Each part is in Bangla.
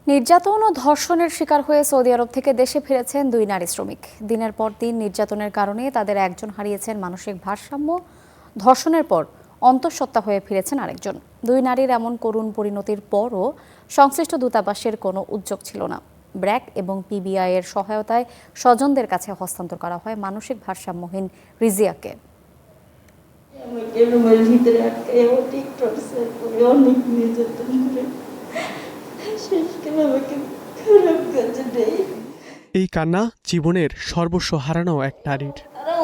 নির্যাতন ও ধর্ষণের শিকার হয়ে সৌদি আরব থেকে দেশে ফিরেছেন দুই নারী শ্রমিক। দিনের পর দিন নির্যাতনের কারণে তাদের একজন হারিয়েছেন মানসিক ভারসাম্য, ধর্ষণের পর অন্তঃসত্ত্বা হয়ে ফিরেছেন আরেকজন। দুই নারীর এমন করুণ পরিণতির পরও সংশ্লিষ্ট দূতাবাসের কোনো উদ্যোগ ছিল না। ব্র্যাক এবং পিবিআই এর সহায়তায় স্বজনদের কাছে হস্তান্তর করা হয় মানসিক ভারসাম্যহীন রিজিয়াকে। এই কান্না জীবনের সর্বস্ব হারানো এক নারীর।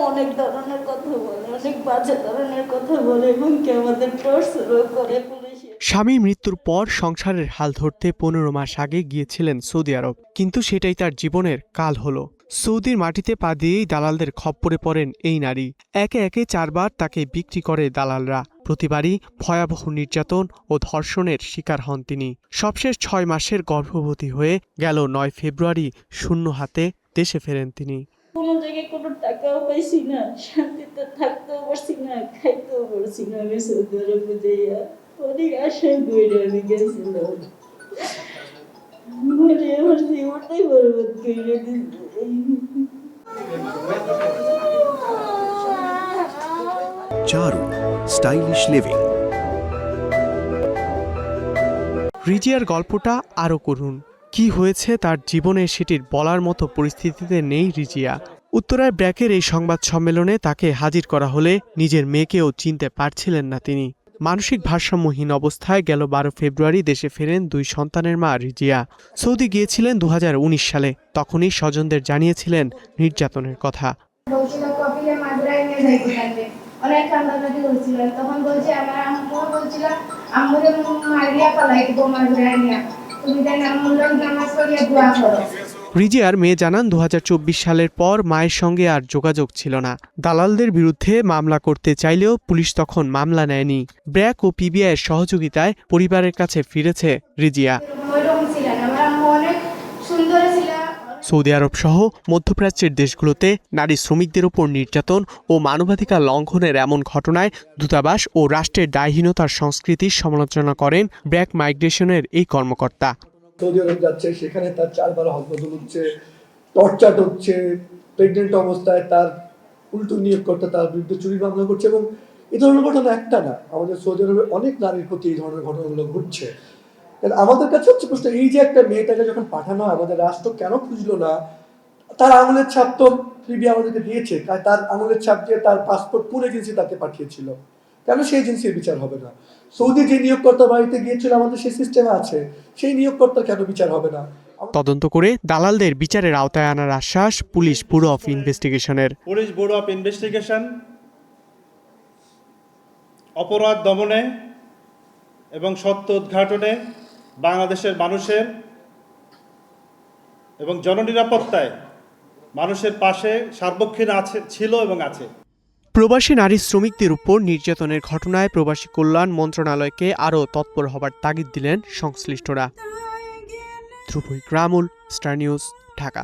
অনেক ধরনের কথা বলে, অনেক বাজে ধরনের কথা বলে এবং কি আমাদের টর্চারও করে পুলিশে। স্বামী মৃত্যুর পর সংসারের হাল ধরতে 15 মাস আগে গিয়েছিলেন সৌদি আরব, কিন্তু সেটাই তার জীবনের কাল হলো। সৌদির মাটিতে পা দিয়েই দালালদের খপ্পরে পড়েন এই নারী। একে একে 4 বার তাকে বিক্রি করে দালালরা। প্রতিবারই ভয়াবহ নির্যাতন ও ধর্ষণের শিকার হন তিনি। সবশেষ 6 মাসের গর্ভবতী হয়ে গেল 9 ফেব্রুয়ারি শূন্য হাতে দেশে ফেরেন তিনি। কোনো জায়গায় কোনো টাকাও পাইছি না, শান্তিতে থাকতেও পারছি না, খাইতেও পারছি না। আমি সৌদি আরবে যাইয়া অনেক আশা করে আমি গেছিলাম, আমার জীবনটাই বরবাদ করে দিচ্ছে। চারু স্টাইলিশ লিভিং। রিজিয়ার গল্পটা আরও করুন। কি হয়েছে তার জীবনে সেটির বলার মতো পরিস্থিতিতে নেই রিজিয়া। উত্তরায় ব্র্যাকের এই সংবাদ সম্মেলনে তাকে হাজির করা হলে নিজের মেয়েকেও চিনতে পারছিলেন না তিনি। মানসিক ভারসাম্যহীন অবস্থায় গেল 12 ফেব্রুয়ারি দেশে ফেরেন 2 সন্তানের মা রিজিয়া। সৌদি গিয়েছিলেন 2019 সালে। তখনই স্বজনদের জানিয়েছিলেন নির্যাতনের কথা। অনেক কান্দাকাটি করছিল, তখন বলছে আমার আম্মু বলছিল আম্মুরে মারিয়া পালাই দিব, মারিয়া নিয়া তুমি তাই নামুল্লাহ নামাজ পড়িয়া দোয়া করো। রিজিয়ার মেয়ে জানান 2024 সালের পর মায়ের সঙ্গে আর যোগাযোগ ছিল না। দালালদের বিরুদ্ধে মামলা করতে চাইলেও পুলিশ তখন মামলা নেয়নি। ব্র্যাক ও পিবিআই এর সহযোগিতায় পরিবারের কাছে ফিরেছে রিজিয়া। সৌদি আরব সহ মধ্যপ্রাচ্যের দেশগুলোতে নারী শ্রমিকদের উপর নির্যাতন ও মানবাধিকার লঙ্ঘনের এমন ঘটনায় দূতাবাস ও রাষ্ট্রের দায়হীনতার সংস্কৃতির সমালোচনা করেন ব্র্যাক মাইগ্রেশনের এই কর্মকর্তা। সৌদি আরব যাচ্ছে, সেখানে তার 4 বার হসপিটাল হচ্ছে, টর্চার হচ্ছে, প্রেগনেন্ট অবস্থায় তার উল্টো নিয়োগকর্তা তার বিরুদ্ধে চুরি মামলা করছে। এবং এই ধরনের ঘটনা একটা না, আমাদের সৌদি আরবে অনেক নারীর প্রতি এই ধরনের ঘটনাগুলো ঘটছে। আমাদের কাছে হচ্ছে প্রশ্ন, এই যে একটা মেয়েটাকে যখন পাঠানো হয়, আমাদের রাষ্ট্র কেন খুঁজলো না? তার আঙুলের ছাপ তো পিবিআই আমাদেরকে দিয়েছে, তার আঙুলের ছাপ দিয়ে তার পাসপোর্ট পুরো এজেন্সি তাকে পাঠিয়েছিল, কেন সেই এজেন্সির বিচার হবে না? সৌদি যে নিয়োগকর্তা বাড়িতে গিয়েছিল, আমাদের সেই সিস্টেমে আছে, সেই নিয়োগকর্তার কেন বিচার হবে না? তদন্ত করে দালালদের বিচারের আওতায় আনার আশ্বাস পুলিশ ব্যুরো অফ ইনভেস্টিগেশনের। পুলিশ ব্যুরো অফ ইনভেস্টিগেশন অপরাধ দমনে এবং সত্য উদ্ঘাটনে বাংলাদেশের মানুষের এবং জননিরাপত্তায় মানুষের পাশে সার্বক্ষীণ ছিল এবং আছে। প্রবাসী নারী শ্রমিকদের উপর নির্যাতনের ঘটনায় প্রবাসী কল্যাণ মন্ত্রণালয়কে আরও তৎপর হবার তাগিদ দিলেন সংশ্লিষ্টরা। ধ্রুব ইকরামুল, স্টার নিউজ, ঢাকা।